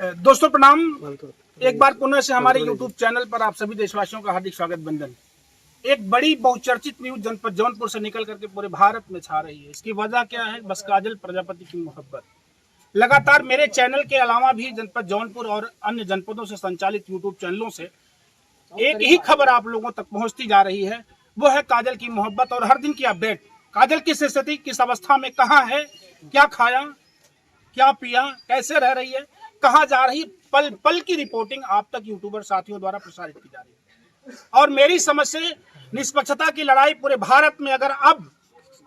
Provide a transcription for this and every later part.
दोस्तों प्रणाम। एक बार पुनः से हमारे YouTube चैनल पर आप सभी देशवासियों का हार्दिक स्वागत बंदन। एक बड़ी बहुचर्चित न्यूज जनपद जौनपुर से निकल करके पूरे भारत में छा रही है। इसकी वजह क्या है? बस काजल प्रजापति की मोहब्बत। लगातार मेरे चैनल के अलावा भी जनपद जौनपुर और अन्य जनपदों से संचालित YouTube चैनलों से एक ही खबर आप लोगों तक पहुंचती जा रही है, वो है काजल की मोहब्बत और हर दिन की अपडेट। काजल किस स्थिति, किस अवस्था में, कहाँ है, क्या खाया, क्या पिया, कैसे रह रही है, कहाँ जा रही, पल पल की रिपोर्टिंग आप तक यूट्यूबर साथियों द्वारा प्रसारित की जा रही है। और मेरी समझ से निष्पक्षता की लड़ाई पूरे भारत में अगर अब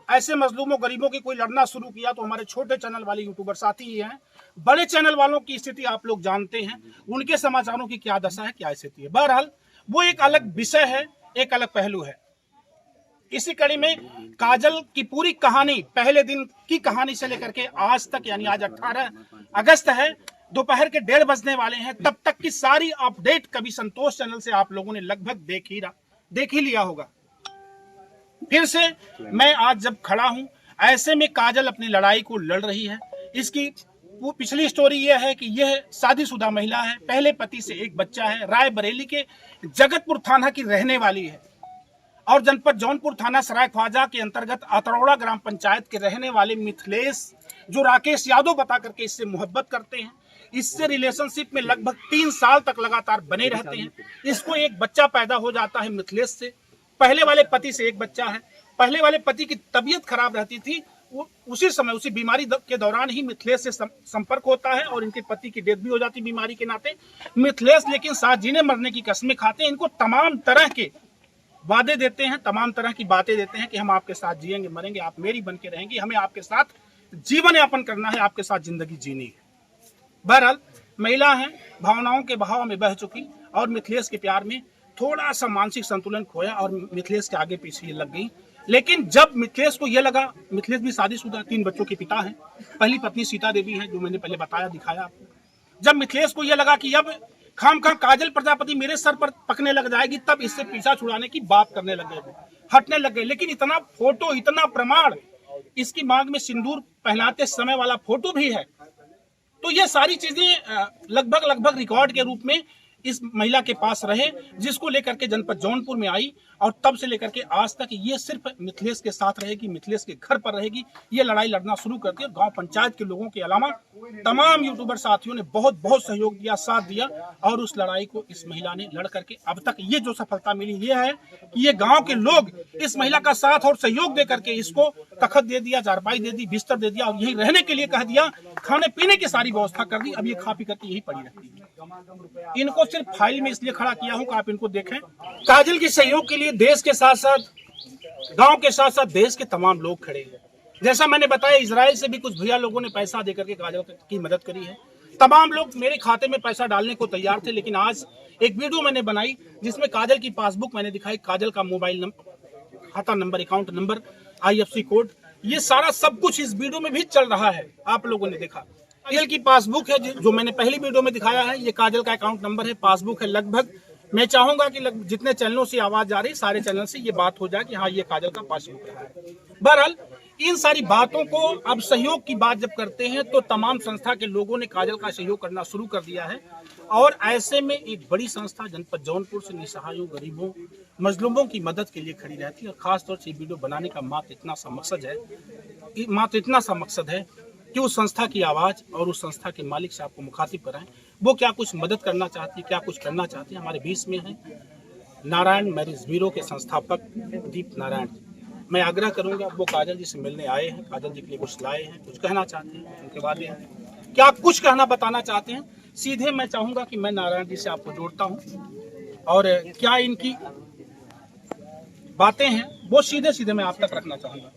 ऐसे मजलूमों गरीबों की कोई लड़ना शुरू किया तो हमारे छोटे चैनल वाले यूट्यूबर साथी ही हैं। बड़े चैनल वालों की स्थिति आप लोग जानते हैं, उनके समाचारों की क्या दशा है, क्या स्थिति है। बहरहाल वो एक अलग विषय है, एक अलग पहलू है। इसी कड़ी में काजल की पूरी कहानी, पहले दिन की कहानी से लेकर के आज तक, यानी आज 18 अगस्त है, दोपहर के 1:30 बजने वाले हैं, तब तक की सारी अपडेट कभी संतोष चैनल से आप लोगों ने लगभग देख ही लिया होगा। फिर से मैं आज जब खड़ा हूं, ऐसे में काजल अपनी लड़ाई को लड़ रही है। इसकी वो पिछली स्टोरी यह है कि यह शादीशुदा महिला है, पहले पति से एक बच्चा है, रायबरेली के जगतपुर थाना की रहने वाली है और जनपद जौनपुर थाना सराय ख्वाजा के अंतर्गत अतरौड़ा ग्राम पंचायत के रहने वाले मिथिलेश, जो राकेश यादव बता करके इससे मोहब्बत करते हैं, इससे रिलेशनशिप में लगभग 3 साल तक लगातार बने रहते हैं। इसको एक बच्चा पैदा हो जाता है मिथिलेश से। पहले वाले पति से एक बच्चा है। पहले वाले पति की तबीयत खराब रहती थी, उसी समय उसी बीमारी के दौरान ही मिथिलेश से संपर्क होता है और इनके पति की डेथ भी हो जाती बीमारी के नाते। मिथिलेश लेकिन साथ जीने मरने की कसमें खाते हैं, इनको तमाम तरह के वादे देते हैं, तमाम तरह की बातें देते हैं कि हम आपके साथ जिएंगे मरेंगे, आप मेरी बन के रहेंगी, हमें आपके साथ जीवन यापन करना है, आपके साथ जिंदगी जीनी है। बहरहाल महिला है, भावनाओं के बहाव में बह चुकी और मिथिलेश के प्यार में थोड़ा सा मानसिक संतुलन खोया और मिथिलेश के आगे पीछे लग गई। लेकिन जब मिथिलेश को यह लगा, मिथिलेश भी शादीशुदा 3 बच्चों के पिता हैं, पहली पत्नी सीता देवी है, जो मैंने पहले बताया दिखाया आपको। जब मिथिलेश को यह लगा कि अब खामखा काजल प्रजापति मेरे सर पर पकने लग जाएगी, तब इससे पीछा छुड़ाने की बात करने लग गए, हटने लग गए। लेकिन इतना फोटो, इतना प्रमाण, इसकी मांग में सिंदूर पहनाते समय वाला फोटो भी है, तो ये सारी चीजें लगभग रिकॉर्ड के रूप में इस महिला के पास रहे, जिसको लेकर के जनपद जौनपुर में आई और तब से लेकर के आज तक ये सिर्फ मिथिलेश के साथ रहेगी, मिथिलेश के घर पर रहेगी। ये लड़ाई लड़ना शुरू करती है। गांव पंचायत के लोगों के अलावा तमाम यूट्यूबर साथियों ने बहुत सहयोग दिया, साथ दिया और उस लड़ाई को इस महिला ने लड़ करके अब तक ये जो सफलता मिली ये है कि ये गाँव के लोग इस महिला का साथ और सहयोग दे करके इसको तखत दे दिया, चारपाई दे दी, बिस्तर दे दिया और यही रहने के लिए कह दिया, खाने पीने की सारी व्यवस्था कर दी। अब ये खा पी करके यही पड़ी रहती है। इनको सिर्फ फाइल में इसलिए खड़ा किया हूं कि आप इनको देखें। काजल के सहयोग के लिए देश के साथ साथ, गांव के साथ साथ देश के तमाम लोग खड़े हैं। जैसा मैंने बताया, इजराइल से भी कुछ भैया लोगों ने पैसा देकर के काजल की मदद करी है। तमाम लोग मेरे खाते में पैसा डालने को तैयार थे, लेकिन आज एक वीडियो मैंने बनाई जिसमें काजल की पासबुक मैंने दिखाई, काजल का मोबाइल नंबर, खाता number, account number, IFC code, ये सारा सब कुछ इस वीडियो में भी चल रहा है। आप लोगों ने देखा काजल की पासबुक है जो मैंने पहली वीडियो में दिखाया है, ये काजल का अकाउंट नंबर है, पासबुक है। लगभग मैं चाहूंगा कि जितने चैनलों से आवाज आ रही, सारे चैनल से ये बात हो जाए कि हाँ, ये काजल का पासबुक है। बहरहाल इन सारी बातों को अब सहयोग की बात जब करते हैं तो तमाम संस्था के लोगों ने काजल का सहयोग करना शुरू कर दिया है और ऐसे में एक बड़ी संस्था जनपद जौनपुर से निसहायों, गरीबों, मजलूमों की मदद के लिए खड़ी रहती है। और खासतौर से वीडियो बनाने का मात्र इतना सा मकसद है कि उस संस्था की आवाज और उस संस्था के मालिक से आपको मुखातिब कराएं। वो क्या कुछ मदद करना चाहती है, क्या कुछ करना चाहती है। हमारे बीच में है नारायण मैरिज ब्यूरो के संस्थापक दीप नारायण। मैं आग्रह करूंगा, वो काजल जी से मिलने आए हैं, काजल जी के लिए कुछ लाए हैं, कुछ कहना चाहते हैं, उनके वादे हैं, क्या कुछ कहना बताना चाहते हैं। सीधे मैं चाहूंगा कि मैं नारायण जी से आपको जोड़ता हूं और क्या इनकी बातें हैं वो सीधे मैं आप तक रखना चाहूंगा।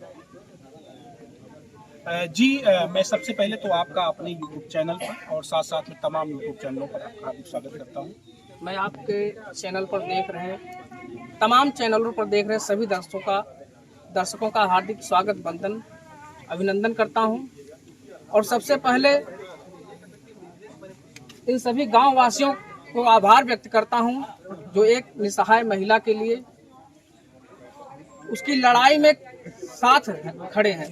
जी, मैं सबसे पहले तो आपका अपने YouTube चैनल पर और साथ साथ में तमाम YouTube चैनलों पर आपका स्वागत करता हूँ। मैं आपके चैनल पर देख रहे हैं, तमाम चैनलों पर देख रहे सभी दर्शकों का हार्दिक स्वागत, बंदन, अभिनंदन करता हूं। और सबसे पहले इन सभी गांव वासियों को आभार व्यक्त करता हूं जो एक निसहाय महिला के लिए उसकी लड़ाई में साथ खड़े हैं।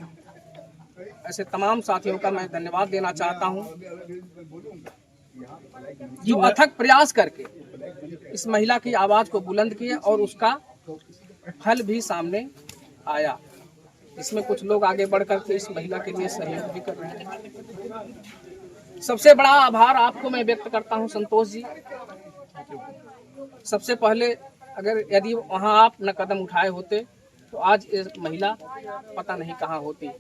ऐसे तमाम साथियों का मैं धन्यवाद देना चाहता हूं। जो अथक प्रयास करके इस महिला की आवाज को बुलंद किए और उसका फल भी सामने आया। इसमें कुछ लोग आगे बढ़कर के इस महिला के लिए सहयोग भी कर रहे हैं। सबसे बड़ा आभार आपको मैं व्यक्त करता हूं संतोष जी। सबसे पहले अगर यदि वहां आप न कदम उठाए होते तो आज ये महिला पता नहीं कहां होती।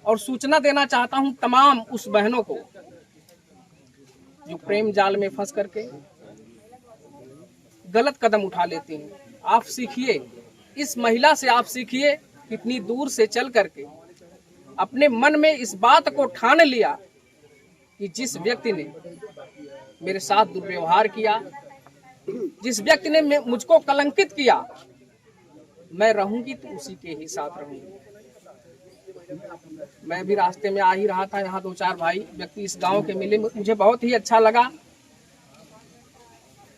और सूचना देना चाहता हूं तमाम उस बहनों को जो प्रेम जाल में फंस करके गलत कदम उठा लेती हैं। आप सीखिए, इस महिला से आप सीखिए, कितनी दूर से चल करके अपने मन में इस बात को ठान लिया कि जिस व्यक्ति ने मेरे साथ दुर्व्यवहार किया, जिस व्यक्ति ने मुझको कलंकित किया, मैं रहूंगी तो उसी के ही साथ रहूंगी। मैं भी रास्ते में आ ही रहा था, यहाँ 2-4 भाई व्यक्ति इस गांव के मिले, मुझे बहुत ही अच्छा लगा।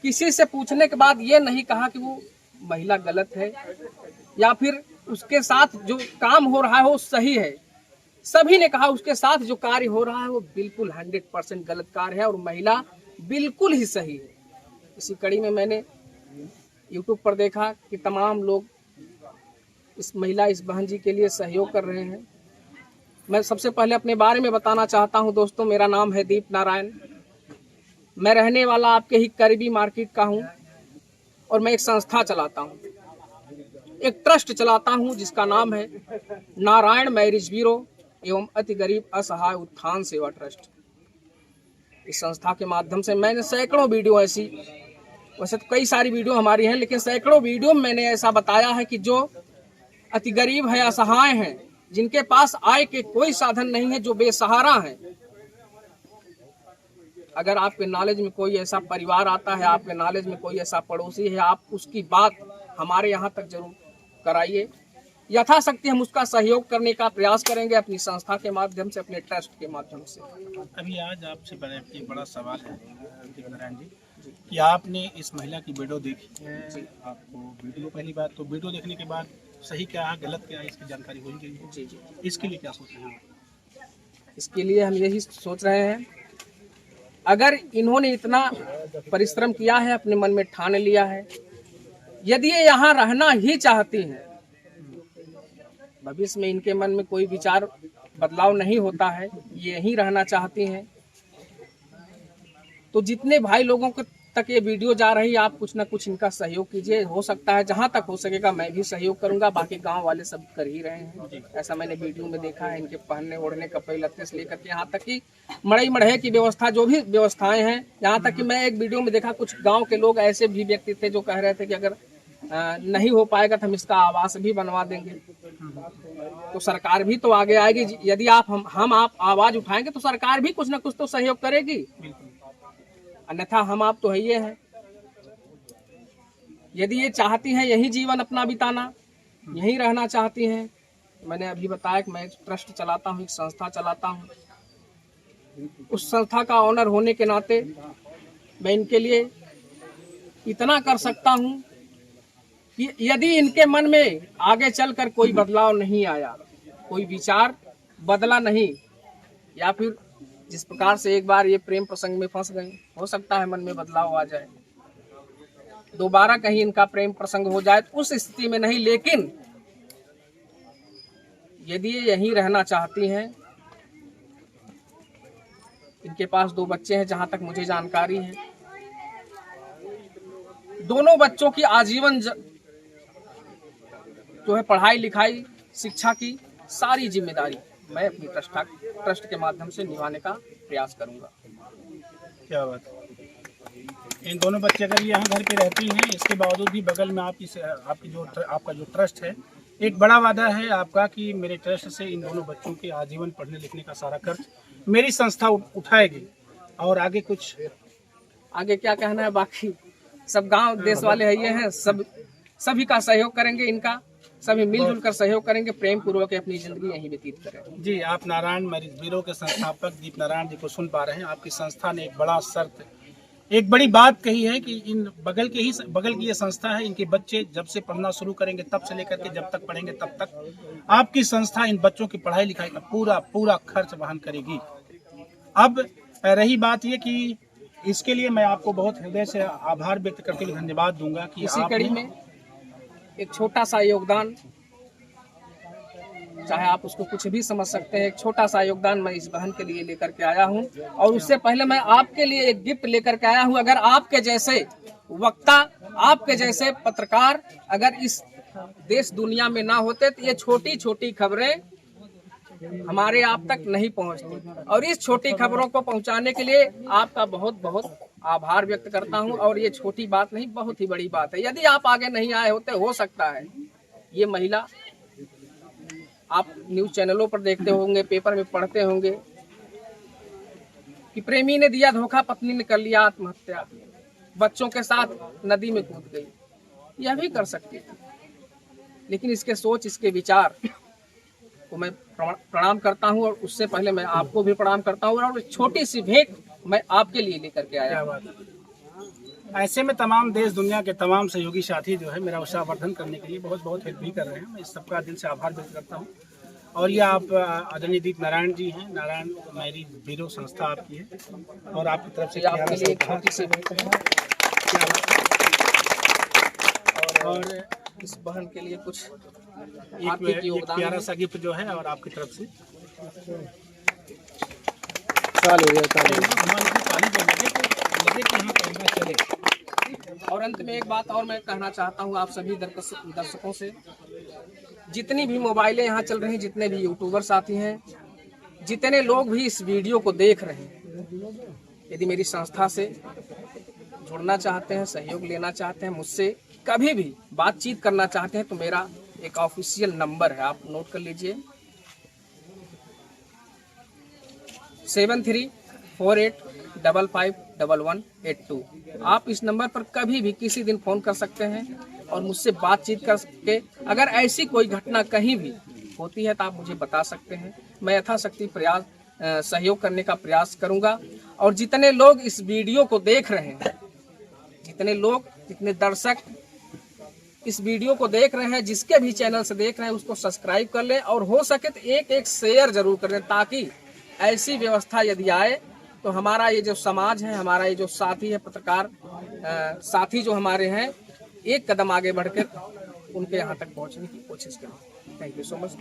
किसी से पूछने के बाद ये नहीं कहा कि वो महिला गलत है या फिर उसके साथ जो काम हो रहा है वो सही है। सभी ने कहा उसके साथ जो कार्य हो रहा है वो बिल्कुल 100% गलत कार्य है और महिला बिल्कुल ही सही है। इसी कड़ी में मैंने YouTube पर देखा कि तमाम लोग इस महिला, इस बहन जी के लिए सहयोग कर रहे हैं। मैं सबसे पहले अपने बारे में बताना चाहता हूं दोस्तों। मेरा नाम है दीप नारायण। मैं रहने वाला आपके ही करीबी मार्केट का हूं और मैं एक संस्था चलाता हूं, एक ट्रस्ट चलाता हूं जिसका नाम है नारायण मैरिज ब्यूरो एवं अति गरीब असहाय उत्थान सेवा ट्रस्ट। इस संस्था के माध्यम से मैंने सैकड़ों वीडियो ऐसी, वैसे तो कई सारी वीडियो हमारी हैं, लेकिन सैकड़ों वीडियो में मैंने ऐसा बताया है कि जो अति गरीब है, असहाय हैं, जिनके पास आय के कोई साधन नहीं है, जो बेसहारा हैं, अगर आपके नॉलेज में कोई ऐसा परिवार आता है, आपके नॉलेज में कोई ऐसा पड़ोसी है, आप उसकी बात हमारे यहाँ तक जरूर कराइए। यथाशक्ति हम उसका सहयोग करने का प्रयास करेंगे अपनी संस्था के माध्यम से, अपने ट्रस्ट के माध्यम से। अभी आज आपसे एक बड़ा सवाल है दीप नारायण जी कि आपने इस महिला की वीडियो देखी है। आपको वीडियो, पहली बात तो वीडियो देखने के बाद सही क्या है, गलत क्या है, इसकी जानकारी हो गई है। जी जी। इसके लिए क्या सोच रहे हैं? इसके लिए हम यही सोच रहे हैं, अगर इन्होंने इतना परिश्रम किया है, अपने मन में ठान लिया है, यदि ये यहाँ रहना ही चाहती हैं, भविष्य में इनके मन में कोई विचार बदलाव नहीं होता है, ये यहीं रहना चाहती हैं, तो जितने भाई लोगों को तक ये वीडियो जा रही है, आप कुछ ना कुछ इनका सहयोग कीजिए। हो सकता है जहां तक हो सकेगा मैं भी सहयोग करूंगा, बाकी गांव वाले सब कर ही रहे हैं। ऐसा मैंने वीडियो में देखा है। इनके पहनने ओढ़ने, कपड़े लत्ते से लेकर के यहाँ तक कि मड़ई मढ़े की व्यवस्था, जो भी व्यवस्थाएं हैं, यहाँ तक कि मैं एक वीडियो में देखा कुछ गाँव के लोग ऐसे भी व्यक्ति थे जो कह रहे थे कि अगर नहीं हो पाएगा तो हम इसका आवास भी बनवा देंगे। तो सरकार भी तो आगे आएगी। यदि आप आवाज उठाएंगे तो सरकार भी कुछ ना कुछ तो सहयोग करेगी, अन्यथा हम आप तो है ये हैं। यदि ये चाहती हैं यही जीवन अपना बिताना, यहीं रहना चाहती हैं, मैंने अभी बताया कि मैं एक ट्रस्ट चलाता हूँ, एक संस्था चलाता हूँ। उस संस्था का ऑनर होने के नाते मैं इनके लिए इतना कर सकता हूँ कि यदि इनके मन में आगे चलकर कोई बदलाव नहीं आया, कोई विचार बदला नहीं, या फिर जिस प्रकार से एक बार ये प्रेम प्रसंग में फंस गए, हो सकता है मन में बदलाव आ जाए, दोबारा कहीं इनका प्रेम प्रसंग हो जाए, तो उस स्थिति में नहीं। लेकिन यदि ये यहीं रहना चाहती हैं, इनके पास 2 बच्चे हैं जहां तक मुझे जानकारी है, दोनों बच्चों की आजीवन जो है पढ़ाई लिखाई, शिक्षा की सारी जिम्मेदारी मैं अपनी ट्रस्ट के माध्यम से निभाने का प्रयास करूंगा। क्या बात है। इन दोनों बच्चे अगर यहाँ घर पे रहती हैं, इसके बावजूद भी बगल में आपका जो ट्रस्ट है, एक बड़ा वादा है आपका कि मेरे ट्रस्ट से इन दोनों बच्चों के आजीवन पढ़ने लिखने का सारा खर्च मेरी संस्था उठाएगी। और आगे कुछ आगे क्या कहना है, बाकी सब गांव देश वाले है ये हैं, सभी का सहयोग करेंगे, इनका सभी मिलजुल कर सहयोग करेंगे, प्रेम पूर्वक अपनी जिंदगी यहीं व्यतीत करें। जी, आप नारायण मैरिज ब्यूरो के संस्थापक दीप नारायण जी को सुन पा रहे हैं। आपकी संस्था ने एक बड़ा शर्त, एक बड़ी बात कही है कि इन बगल की ये संस्था है, इनके बच्चे जब से पढ़ना शुरू करेंगे तब से लेकर के जब तक पढ़ेंगे तब तक आपकी संस्था इन बच्चों की पढ़ाई लिखाई का पूरा खर्च वहन करेगी। अब रही बात ये कि इसके लिए मैं आपको बहुत हृदय से आभार व्यक्त करके धन्यवाद दूंगा कि इसी आपने कड़ी में एक छोटा सा योगदान, चाहे आप उसको कुछ भी समझ सकते हैं, एक छोटा सा योगदान मैं इस बहन के लिए लेकर के आया हूं। और उससे पहले मैं आपके लिए एक गिफ्ट लेकर के आया हूं। अगर आपके जैसे वक्ता, आपके जैसे पत्रकार अगर इस देश दुनिया में ना होते तो ये छोटी छोटी खबरें हमारे आप तक नहीं पहुंचती। और इस छोटी खबरों को पहुंचाने के लिए आपका बहुत बहुत आभार व्यक्त करता हूं। और ये छोटी बात नहीं, बहुत ही बड़ी बात है। यदि आप आगे नहीं आए होते, हो सकता है ये महिला, आप न्यूज चैनलों पर देखते होंगे, पेपर में पढ़ते होंगे कि प्रेमी ने दिया धोखा, पत्नी ने कर लिया आत्महत्या, बच्चों के साथ नदी में कूद गई। यह भी कर सकती थी, लेकिन इसके सोच, इसके विचार को मैं प्रणाम करता हूं। और उससे पहले मैं आपको भी प्रणाम करता हूं। और छोटी सी भेंट मैं आपके लिए लेकर के आया हूं। ऐसे में तमाम देश दुनिया के तमाम सहयोगी साथी जो है मेरा उत्साहवर्धन करने के लिए बहुत बहुत हेल्प भी कर रहे हैं। मैं इस सबका दिल से आभार व्यक्त करता हूँ। और ये आप आदरणीय दीप नारायण जी हैं, नारायण मैरिज ब्यूरो संस्था आपकी है, और आपकी तरफ से आपके लिए एक छोटी सी भेंट है। और इस बहन के लिए कुछ एक प्यारा सा गिफ्ट जो है और आपकी तरफ से और अंत में एक बात और मैं कहना चाहता हूँ आप सभी दर्शकों से, जितनी भी मोबाइलें यहाँ चल रही हैं, जितने भी यूट्यूबर साथी हैं, जितने लोग भी इस वीडियो को देख रहे हैं, यदि मेरी संस्था से जुड़ना चाहते हैं, सहयोग लेना चाहते हैं, मुझसे कभी भी बातचीत करना चाहते हैं, तो मेरा एक ऑफिशियल नंबर है, आप नोट कर लीजिए, 7348551182। आप इस नंबर पर कभी भी किसी दिन फोन कर सकते हैं और मुझसे बातचीत करके अगर ऐसी कोई घटना कहीं भी होती है तो आप मुझे बता सकते हैं। मैं यथाशक्ति प्रयास सहयोग करने का प्रयास करूंगा। और जितने लोग इस वीडियो को देख रहे हैं, जितने दर्शक इस वीडियो को देख रहे हैं, जिसके भी चैनल से देख रहे हैं, उसको सब्सक्राइब कर लें और हो सके तो एक शेयर जरूर करें, ताकि ऐसी व्यवस्था यदि आए तो हमारा ये जो समाज है, हमारा ये जो साथी है, पत्रकार साथी जो हमारे हैं, एक कदम आगे बढ़कर उनके यहाँ तक पहुँचने की कोशिश करें। Thank you so much.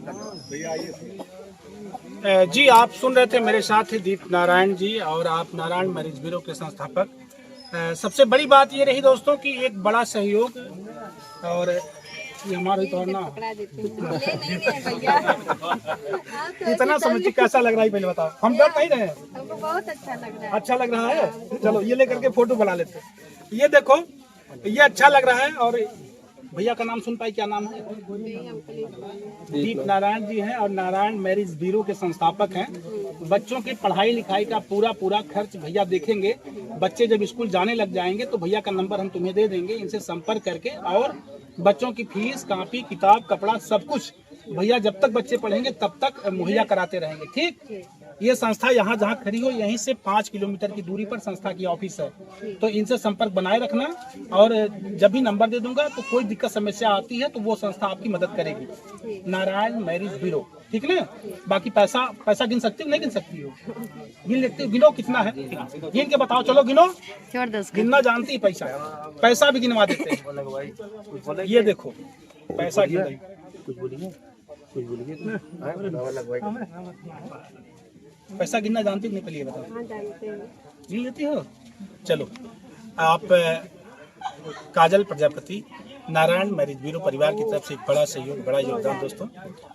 जी, आप सुन रहे थे मेरे साथ ही दीप नारायण जी, और आप नारायण मैरिज ब्यूरो के संस्थापक। सबसे बड़ी बात ये रही दोस्तों कि एक बड़ा सहयोग, और ये हमारे तो ना इतना समझिए कैसा लग रहा है पहले बताओ। हम डर नहीं रहे, हमको बहुत अच्छा लग रहा है। अच्छा लग रहा है, चलो ये लेकर के फोटो बना लेते हैं। ये देखो, ये अच्छा लग रहा है। और भैया का नाम सुन पाई, क्या नाम है? दीप नारायण जी हैं और नारायण मैरिज ब्यूरो के संस्थापक हैं। बच्चों की पढ़ाई लिखाई का पूरा खर्च भैया देखेंगे। बच्चे जब स्कूल जाने लग जाएंगे तो भैया का नंबर हम तुम्हें दे देंगे, इनसे संपर्क करके, और बच्चों की फीस, कॉपी, किताब, कपड़ा, सब कुछ भैया जब तक बच्चे पढ़ेंगे तब तक मुहैया कराते रहेंगे। ठीक, ये संस्था यहाँ जहाँ खड़ी हो, यहीं से 5 किलोमीटर की दूरी पर संस्था की ऑफिस है, तो इनसे संपर्क बनाए रखना। और जब भी नंबर दे दूंगा तो कोई दिक्कत समस्या आती है तो वो संस्था आपकी मदद करेगी। नारायण मैरिज ब्यूरो, ठीक ना? बाकी पैसा गिन सकती हो, नहीं गिन सकती हो? गिन लेते हो? गिनो कितना है, गिन के बताओ। चलो गिनो, गिनना जानती है, पैसा भी गिनवा देते हैं। ये देखो पैसा गिन रही, कुछ बोलिए पैसा गिनना जानती हो नहीं? पहले बताओ। गिन लेती हो? चलो, आप काजल प्रजापति, नारायण मैरिज ब्यूरो परिवार की तरफ से एक बड़ा सहयोग, बड़ा योगदान दोस्तों,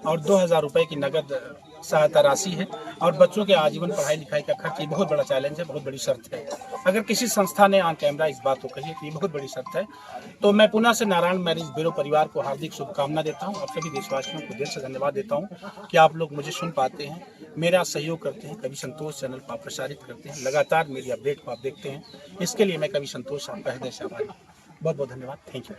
और 2000 रुपए की नगद सहायता राशि है। और बच्चों के आजीवन पढ़ाई लिखाई का खर्च, ये बहुत बड़ा चैलेंज है, बहुत बड़ी शर्त है। अगर किसी संस्था ने ऑन कैमरा इस बात को कही तो ये बहुत बड़ी शर्त है। तो मैं पुनः से नारायण मैरिज ब्यूरो परिवार को हार्दिक शुभकामना देता हूँ। आप सभी देशवासियों को दिल से धन्यवाद देता हूँ कि आप लोग मुझे सुन पाते हैं, मेरा सहयोग करते हैं, कभी संतोष चैनल पर प्रसारित करते हैं, लगातार मेरी अपडेट को आप देखते हैं। इसके लिए मैं कभी संतोष आपका हृदय से आभारी हूँ। बहुत बहुत धन्यवाद। Thank you.